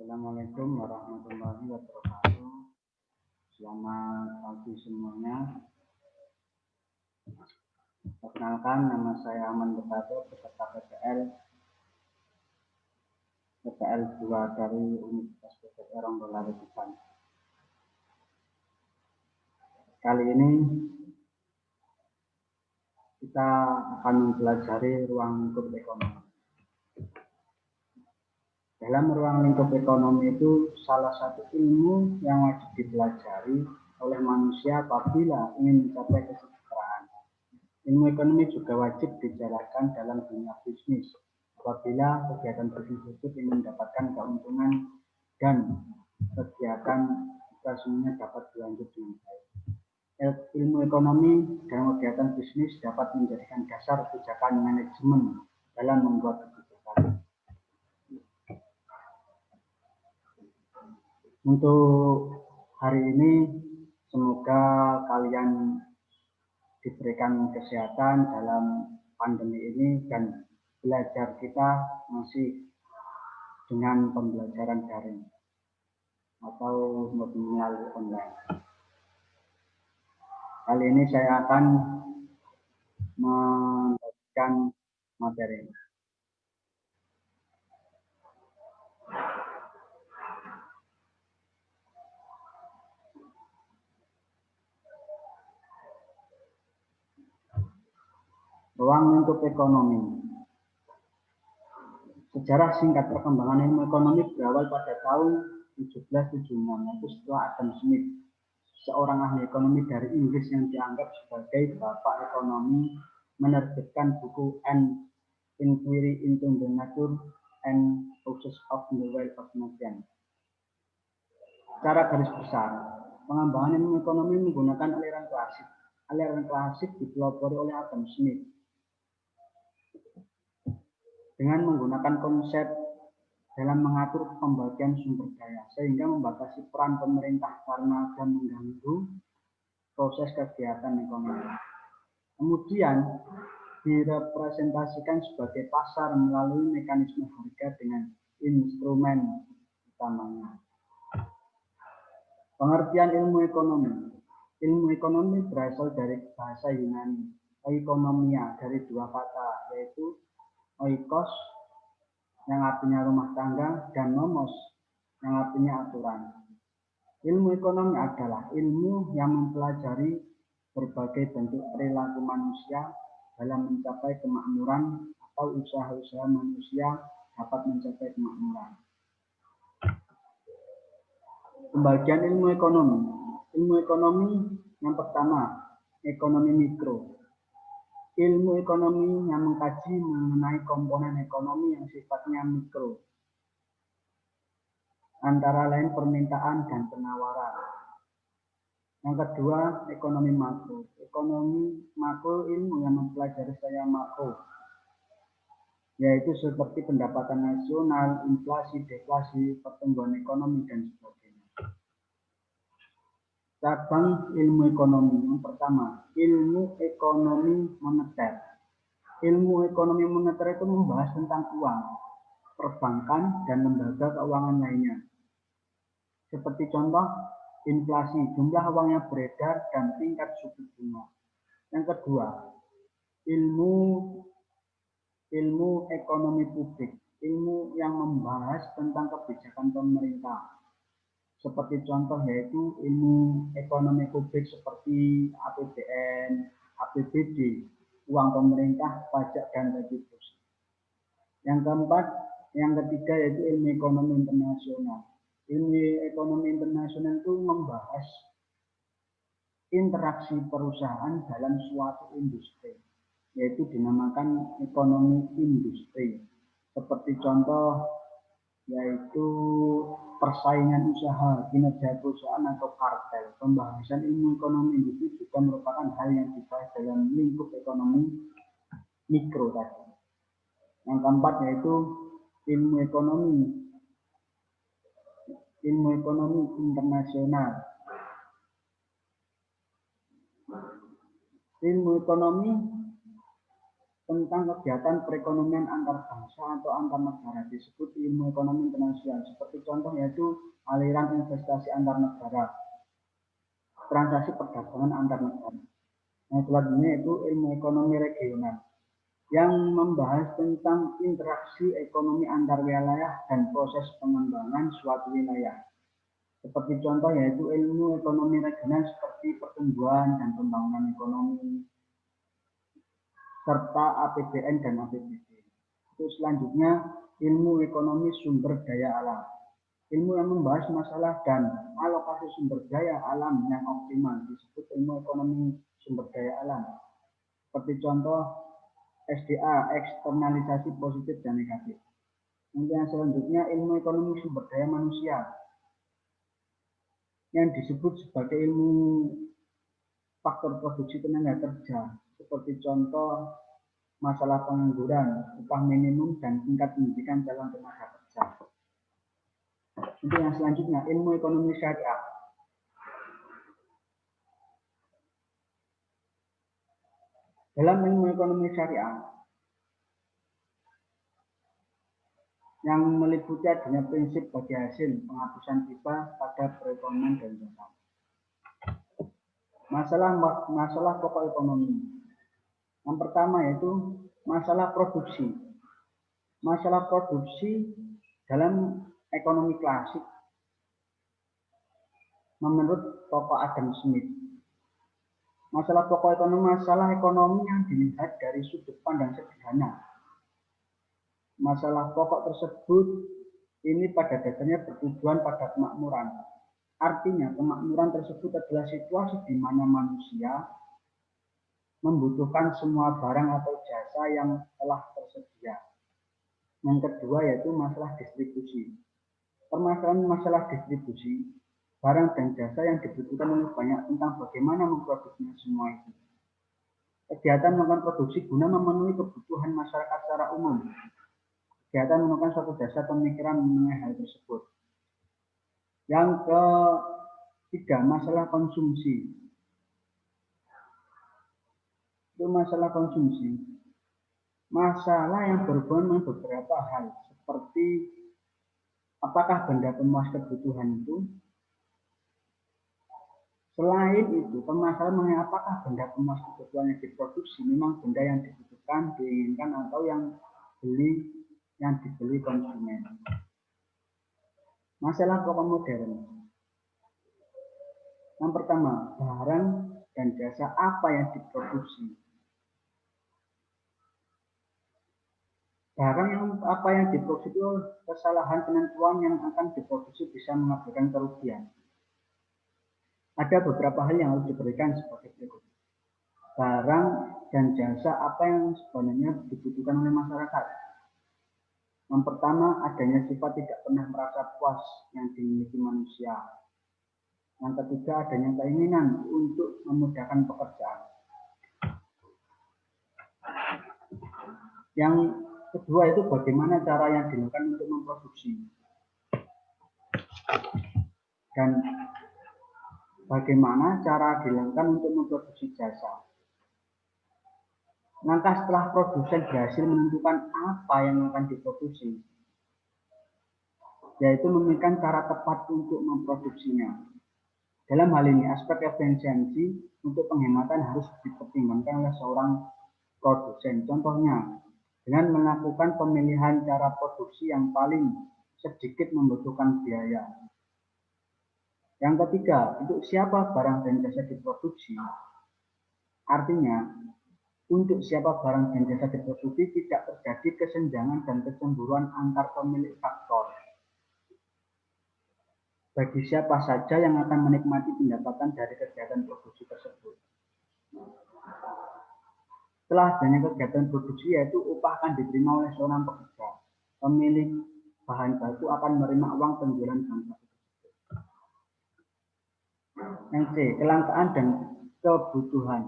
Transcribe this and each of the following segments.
Assalamualaikum warahmatullahi wabarakatuh. Selamat pagi semuanya. Perkenalkan, nama saya Aman Betato, peserta PPL 2 dari Universitas PPL Ronggolari Tuban. Kali ini kita akan mempelajari ruang lingkup ekonomi. Dalam ruang lingkup ekonomi itu salah satu ilmu yang wajib dipelajari oleh manusia apabila ingin mencapai kesejahteraan. Ilmu ekonomi juga wajib dijalankan dalam dunia bisnis apabila kegiatan bisnis itu ingin mendapatkan keuntungan dan kegiatan operasinya dapat berlanjut dengan baik. Ilmu ekonomi dalam kegiatan bisnis dapat menjadikan dasar kebijakan manajemen dalam membuat kebijakan. Untuk hari ini, semoga kalian diberikan kesehatan dalam pandemi ini dan belajar kita masih dengan pembelajaran daring atau melalui online. Kali ini saya akan membagikan materi. Ruang lingkup ekonomi. Sejarah singkat perkembangan ilmu ekonomi berawal pada tahun 1776, yaitu setelah Adam Smith, seorang ahli ekonomi dari Inggris yang dianggap sebagai bapak ekonomi, menerbitkan buku An Inquiry into the Nature and Causes of the Wealth of Nations. Secara garis besar, pengembangan ilmu ekonomi menggunakan aliran klasik. Aliran klasik dipelopori oleh Adam Smith dengan menggunakan konsep dalam mengatur pembagian sumber daya sehingga membatasi peran pemerintah karena akan mengganggu proses kegiatan ekonomi. Kemudian direpresentasikan sebagai pasar melalui mekanisme harga dengan instrumen utamanya. Pengertian ilmu ekonomi. Ilmu ekonomi berasal dari bahasa Yunani, oikonomia, dari dua kata, yaitu oikos yang artinya rumah tangga dan nomos yang artinya aturan. Ilmu ekonomi adalah ilmu yang mempelajari berbagai bentuk perilaku manusia dalam mencapai kemakmuran atau usaha-usaha manusia dapat mencapai kemakmuran. Pembagian ilmu ekonomi. Ilmu ekonomi yang pertama, ekonomi mikro. Ilmu ekonomi yang mengkaji mengenai komponen ekonomi yang sifatnya mikro, antara lain permintaan dan penawaran. Yang kedua, ekonomi makro. Ekonomi makro ilmu yang mempelajari secara makro, yaitu seperti pendapatan nasional, inflasi, deflasi, pertumbuhan ekonomi, dan sebagainya. Cabang ilmu ekonomi. Yang pertama, ilmu ekonomi moneter. Ilmu ekonomi moneter itu membahas tentang uang, perbankan, dan lembaga keuangan lainnya. Seperti contoh, inflasi, jumlah uang yang beredar, dan tingkat suku bunga. Yang kedua, ilmu ekonomi publik, ilmu yang membahas tentang kebijakan pemerintah. Seperti contoh yaitu ilmu ekonomi publik seperti APBN, APBD, uang pemerintah, pajak, dan retribusi. Yang ketiga yaitu ilmu ekonomi internasional. Ilmu ekonomi internasional itu membahas interaksi perusahaan dalam suatu industri, yaitu dinamakan ekonomi industri. Seperti contoh yaitu persaingan usaha, kinerja perusahaan atau kartel. Pembahasan ilmu ekonomi industri juga merupakan hal yang dibahas dalam lingkup ekonomi mikro tadi. Yang keempat yaitu ilmu ekonomi internasional. Ilmu ekonomi tentang kegiatan perekonomian antar bangsa atau antar negara disebut ilmu ekonomi internasional. Seperti contoh yaitu aliran investasi antar negara, transaksi perdagangan antar negara. Yang selanjutnya itu ilmu ekonomi regional yang membahas tentang interaksi ekonomi antar wilayah dan proses pengembangan suatu wilayah. Seperti contoh yaitu ilmu ekonomi regional seperti pertumbuhan dan pembangunan ekonomi, serta APBN dan APBD. Itu selanjutnya ilmu ekonomi sumber daya alam. Ilmu yang membahas masalah dan alokasi sumber daya alam yang optimal disebut ilmu ekonomi sumber daya alam. Seperti contoh SDA, eksternalisasi positif dan negatif. Kemudian selanjutnya ilmu ekonomi sumber daya manusia yang disebut sebagai ilmu faktor produksi tenaga kerja, seperti contoh masalah pengangguran, upah minimum, dan tingkat pendidikan calon tenaga kerja. Untuk yang selanjutnya, ilmu ekonomi syariah. Dalam ilmu ekonomi syariah, yang meliputi adanya prinsip bagi hasil penghapusan riba pada perekonomian dan jasa. Masalah pokok ekonomi. Yang pertama yaitu masalah produksi. Masalah produksi dalam ekonomi klasik menurut tokoh Adam Smith. Masalah pokok ekonomi, masalah ekonomi yang dilihat dari sudut pandang sederhana. Masalah pokok tersebut ini pada dasarnya bertujuan pada kemakmuran. Artinya kemakmuran tersebut adalah situasi di mana manusia membutuhkan semua barang atau jasa yang telah tersedia. Yang kedua yaitu masalah distribusi. Permasalahan masalah distribusi, barang dan jasa yang dibutuhkan oleh banyak tentang bagaimana memproduksinya semua itu. Kegiatan melakukan produksi guna memenuhi kebutuhan masyarakat secara umum. Kegiatan menemukan suatu dasar pemikiran mengenai hal tersebut. Yang ketiga, masalah konsumsi. Itu masalah konsumsi. Masalah yang berhubungan dengan beberapa hal, seperti apakah benda pemuas kebutuhan itu. Selain itu, permasalahan mengenai apakah benda pemuas kebutuhan yang diproduksi memang benda yang dibutuhkan, diinginkan, atau yang dibeli konsumen. Masalah pokok modern. Yang pertama, barang dan jasa apa yang diproduksi. Barang yang apa yang diproduksi itu kesalahan penentuan yang akan diproduksi bisa mengakibatkan kerugian. Ada beberapa hal yang harus diberikan sebagai berikut. Barang dan jasa apa yang sebenarnya dibutuhkan oleh masyarakat. Yang pertama, adanya sifat tidak pernah merasa puas yang dimiliki manusia. Yang ketiga, adanya keinginan untuk memudahkan pekerjaan. Yang kedua itu bagaimana cara yang dilakukan untuk memproduksi. Dan bagaimana cara dilakukan untuk memproduksi jasa. Langkah setelah produsen berhasil menentukan apa yang akan diproduksi, yaitu memiliki cara tepat untuk memproduksinya. Dalam hal ini, aspek efisiensi untuk penghematan harus dipertimbangkan oleh seorang produsen. Contohnya, dengan melakukan pemilihan cara produksi yang paling sedikit membutuhkan biaya. Yang ketiga, untuk siapa barang dan jasa diproduksi. Artinya, untuk siapa barang dan jasa diproduksi tidak terjadi kesenjangan dan kecemburuan antar pemilik faktor. Bagi siapa saja yang akan menikmati pendapatan dari kegiatan produksi tersebut. Setelah adanya kegiatan produksi yaitu upah akan diterima oleh seorang pekerja. Pemilik bahan baku akan menerima uang penjualan bahan baku tersebut. Yang C, kelangkaan dan kebutuhan.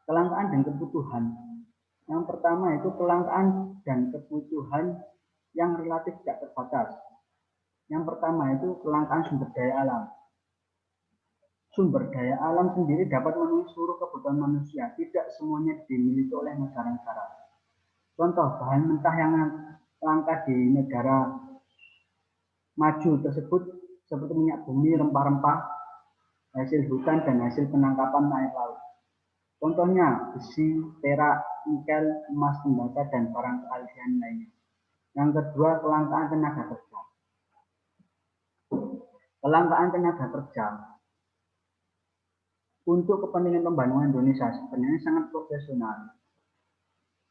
Kelangkaan dan kebutuhan. Yang pertama itu kelangkaan dan kebutuhan yang relatif tidak terbatas. Yang pertama itu kelangkaan sumber daya alam. Sumber daya alam sendiri dapat memenuhi seluruh kebutuhan manusia, tidak semuanya dimiliki oleh negara-negara. Contoh, bahan mentah yang langka di negara maju tersebut seperti minyak bumi, rempah-rempah, hasil hutan, dan hasil penangkapan air laut. Contohnya besi, perak, nikel, emas, tembaga, dan barang keahlian lainnya. Yang kedua, kelangkaan tenaga kerja. Kelangkaan tenaga kerja untuk kepentingan pembangunan Indonesia sebenarnya sangat profesional.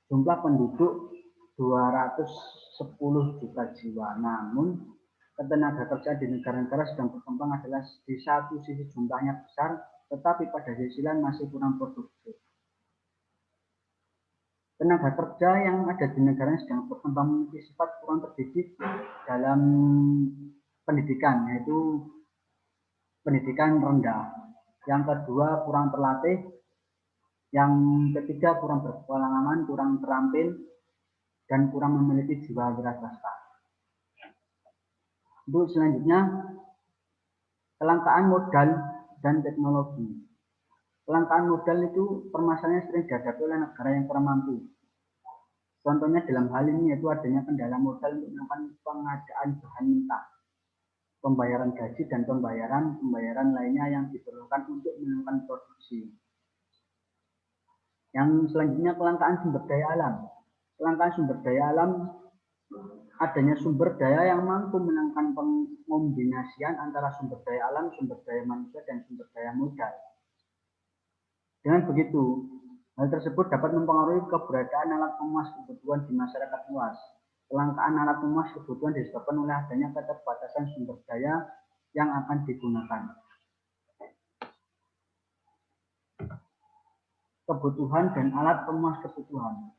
Jumlah penduduk 210 juta jiwa, namun tenaga kerja di negara-negara sedang berkembang adalah di satu sisi jumlahnya besar, tetapi pada sisi lain masih kurang produktif. Tenaga kerja yang ada di negara yang sedang berkembang memiliki sifat kurang terdidik dalam pendidikan, yaitu pendidikan rendah. Yang kedua, kurang terlatih. Yang ketiga, kurang berpengalaman, kurang terampil, dan kurang memiliki jiwa wiraswasta. Untuk selanjutnya, kelangkaan modal dan teknologi. Kelangkaan modal itu permasalahan sering dihadapi oleh negara yang kurang mampu. Contohnya dalam hal ini yaitu adanya kendala modal untuk melakukan pengadaan bahan mentah, pembayaran gaji, dan pembayaran lainnya yang diperlukan untuk melakukan produksi. Yang selanjutnya, kelangkaan sumber daya alam. Kelangkaan sumber daya alam, adanya sumber daya yang mampu melakukan pengombinasian antara sumber daya alam, sumber daya manusia, dan sumber daya modal. Dengan begitu, hal tersebut dapat mempengaruhi keberadaan alat pemuas kebutuhan di masyarakat luas. Kelangkaan alat pemuas kebutuhan disebabkan oleh adanya keterbatasan sumber daya yang akan digunakan. Kebutuhan dan alat pemuas kebutuhan.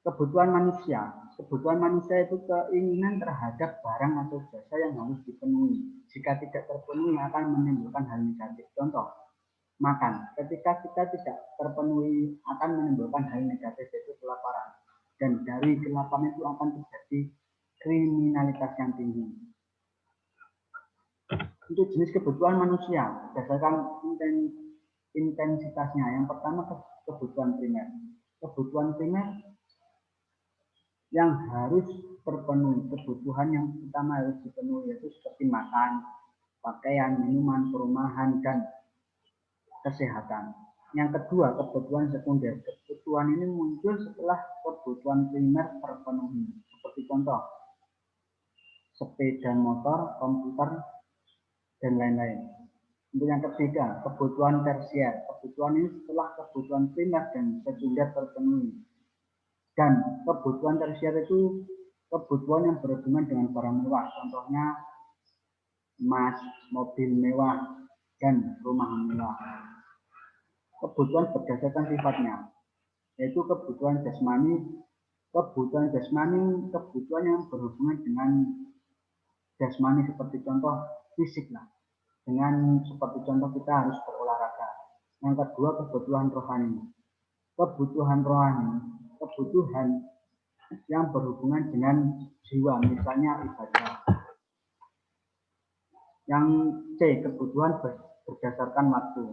Kebutuhan manusia. Kebutuhan manusia itu keinginan terhadap barang atau jasa yang harus dipenuhi. Jika tidak terpenuhi akan menimbulkan hal negatif. Contoh, makan. Ketika kita tidak terpenuhi akan menimbulkan hal negatif, yaitu kelaparan. Dan dari kelaparan itu akan terjadi kriminalitas yang tinggi. Untuk jenis kebutuhan manusia, berdasarkan intensitasnya. Yang pertama, kebutuhan primer. Kebutuhan primer yang harus terpenuhi, kebutuhan yang utama harus dipenuhi, yaitu seperti makan, pakaian, minuman, perumahan, dan kesehatan. Yang kedua, kebutuhan sekunder. Kebutuhan ini muncul setelah kebutuhan primer terpenuhi. Seperti contoh, sepeda motor, komputer, dan lain-lain. Untuk yang ketiga, kebutuhan tersier. Kebutuhan ini setelah kebutuhan primer dan sekunder terpenuhi. Dan kebutuhan tersier itu kebutuhan yang berhubungan dengan barang mewah. Contohnya emas, mobil mewah, dan rumah mewah. Kebutuhan berdasarkan sifatnya, yaitu kebutuhan jasmani. Kebutuhan jasmani, kebutuhan yang berhubungan dengan jasmani seperti contoh fisik lah. Dengan seperti contoh kita harus berolahraga. Yang kedua, kebutuhan rohani. Kebutuhan rohani, kebutuhan yang berhubungan dengan jiwa, misalnya ibadah. Yang C, kebutuhan berdasarkan waktu.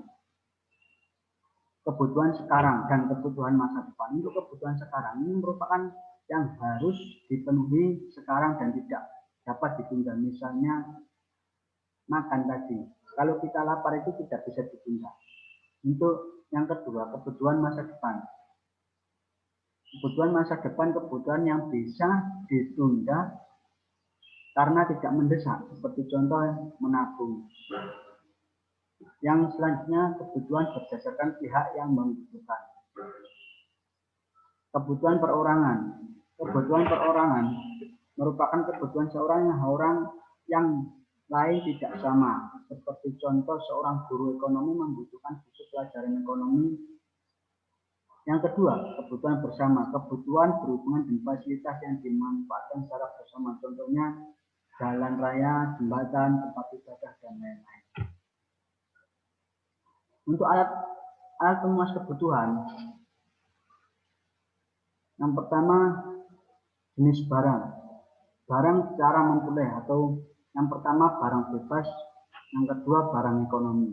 Kebutuhan sekarang dan kebutuhan masa depan. Untuk kebutuhan sekarang ini merupakan yang harus dipenuhi sekarang dan tidak dapat ditunda. Misalnya makan tadi. Kalau kita lapar itu tidak bisa ditunda. Untuk yang kedua, kebutuhan masa depan. Kebutuhan masa depan, kebutuhan yang bisa ditunda karena tidak mendesak, seperti contoh menabung. Yang selanjutnya, kebutuhan berdasarkan pihak yang membutuhkan. Kebutuhan perorangan. Kebutuhan perorangan merupakan kebutuhan seorang yang lain tidak sama. Seperti contoh, seorang guru ekonomi membutuhkan buku pelajaran ekonomi. Yang kedua, kebutuhan bersama. Kebutuhan berhubungan dengan fasilitas yang dimanfaatkan secara bersama. Contohnya jalan raya, jembatan, tempat ibadah, dan lain-lain. Untuk alat pemuas kebutuhan, yang pertama jenis barang. Barang secara memperoleh atau yang pertama barang bebas, Yang kedua, barang ekonomi.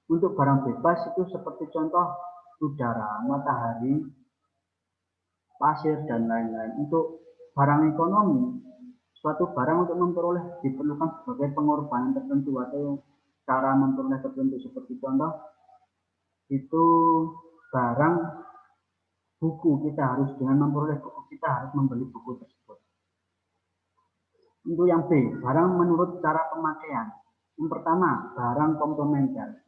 Untuk barang bebas itu seperti contoh udara, matahari, pasir, dan lain-lain. Untuk barang ekonomi, suatu barang untuk memperoleh diperlukan sebagai pengorbanan tertentu atau cara memperoleh tertentu. Seperti contoh, itu barang buku, kita harus dengan memperoleh buku, kita harus membeli buku tersebut. Untuk yang B, barang menurut cara pemakaian. Yang pertama, barang komplementer.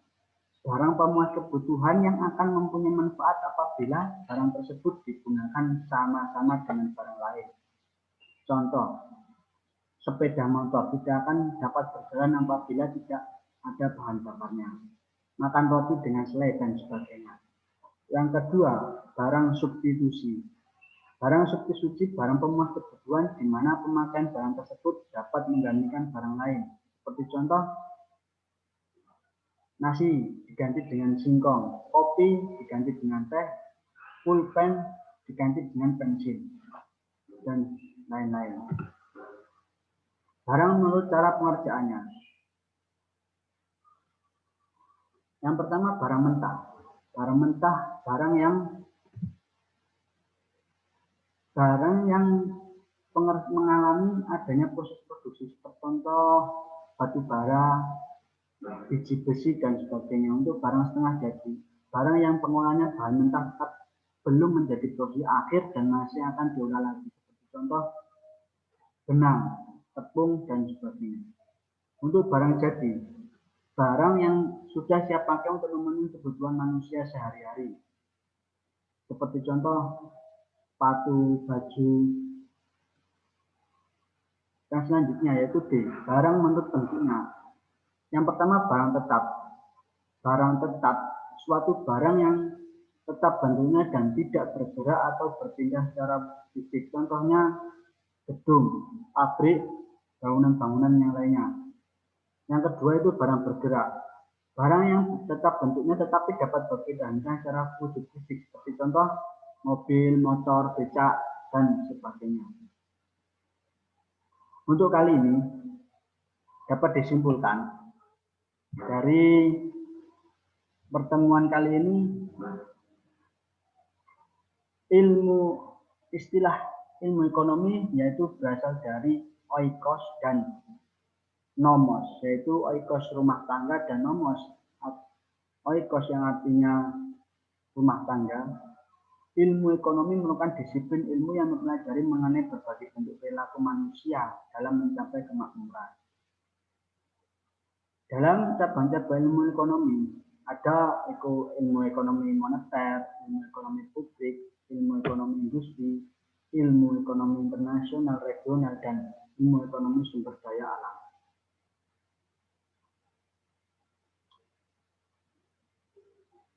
Barang pemuas kebutuhan yang akan mempunyai manfaat apabila barang tersebut digunakan sama-sama dengan barang lain. Contoh, sepeda motor tidak akan dapat berjalan apabila tidak ada bahan bakarnya. Makan roti dengan selai dan sebagainya. Yang kedua, barang substitusi. Barang substitusi barang pemuas kebutuhan di mana pemakaian barang tersebut dapat menggantikan barang lain. Seperti contoh, nasi diganti dengan singkong, kopi diganti dengan teh, pulpen diganti dengan pensil, dan lain-lain. Barang menurut cara pengerjaannya. Yang pertama, barang mentah. Barang mentah, barang yang mengalami adanya proses produksi, seperti contoh batu bara, biji besi, dan sebagainya. Untuk barang setengah jadi, barang yang pengolahannya bahan mentah tetap belum menjadi produksi akhir dan masih akan diolah lagi. Seperti contoh benang, tepung, dan sebagainya. Untuk barang jadi, barang yang sudah siap pakai untuk memenuhi kebutuhan manusia sehari-hari. Seperti contoh sepatu, baju. Yang selanjutnya yaitu D, barang menurut bentuknya. Yang pertama, barang tetap. Barang tetap, suatu barang yang tetap bentuknya dan tidak bergerak atau berpindah secara fisik. Contohnya gedung, pabrik, bangunan-bangunan yang lainnya. Yang kedua itu barang bergerak. Barang yang tetap bentuknya tetapi dapat berpindah secara wujud fisik. Seperti contoh mobil, motor, becak, dan sebagainya. Untuk kali ini dapat disimpulkan dari pertemuan kali ini, istilah ilmu ekonomi yaitu berasal dari oikos dan nomos, yaitu oikos rumah tangga dan nomos oikos yang artinya rumah tangga. Ilmu ekonomi merupakan disiplin ilmu yang mempelajari mengenai berbagai bentuk perilaku manusia dalam mencapai kemakmuran. Dalam cabang-cabang ilmu ekonomi ada ilmu ekonomi moneter, ilmu ekonomi publik, ilmu ekonomi industri, ilmu ekonomi internasional, regional, dan ilmu ekonomi sumber daya alam.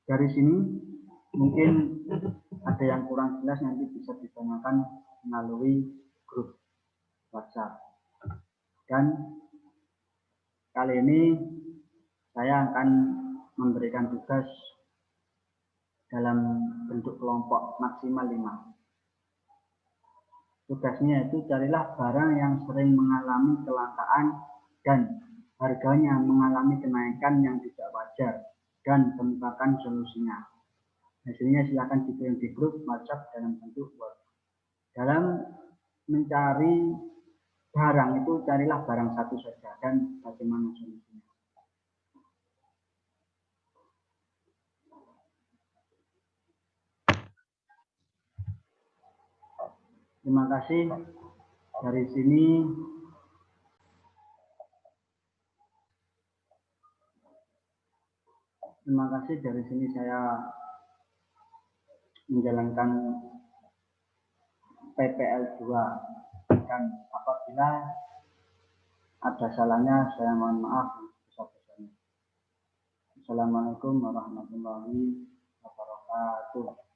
Dari sini mungkin ada yang kurang jelas, nanti bisa ditanyakan melalui grup WhatsApp. Dan kali ini saya akan memberikan tugas dalam bentuk kelompok maksimal 5. Tugasnya itu carilah barang yang sering mengalami kelangkaan dan harganya mengalami kenaikan yang tidak wajar dan temukan solusinya. Hasilnya silakan dikirim di grup WhatsApp dalam bentuk Word. Dalam mencari barang itu carilah barang satu saja dan bagaimana solusinya. Terima kasih. Dari sini saya menjalankan PPL 2 dan apabila ada salahnya saya mohon maaf sebesar-besarnya. Assalamualaikum warahmatullahi wabarakatuh.